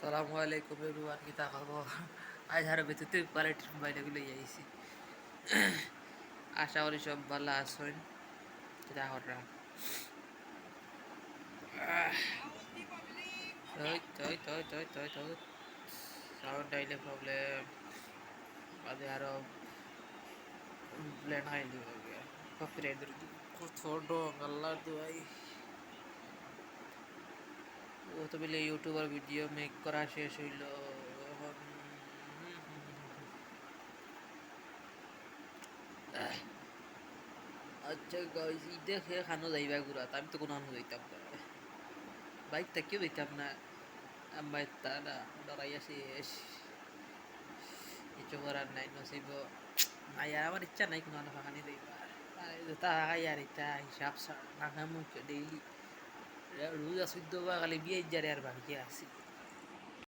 সালামু আলাইকুম এভরিওয়ান কিতা খবর আজ হার ভিতরে কোয়ালিটির মোবাইল এগুলো আইছি আশা করি সব ভালো আছেন কিতা হররা ওই সাউন্ড আইলে প্রবলেম বাদে আরো ব্লেন আইলি হবে কপিরাইট ধরে ছোট আল্লাহ দুয়াই ও তো বলে ইউটিউবার ভিডিও মেক করা শেষ হইল এখন আচ্ছা গাইস ঈদে খেয়ে খানো যাইবা ঘুরা আমি তো কোনো আনো যাইতাম না বাইক থেকেও যাইতাম না আমার তারা ডরাইয়া শেষ কিছু করার নাই নসিব নাই আমার ইচ্ছা নাই কোনো আনো ফাঁকানি যাইবা তা আর ইচ্ছা হিসাব না খামু ডেইলি রোজা 14 বা খালি বিয়ে যারে আর বাকি আছি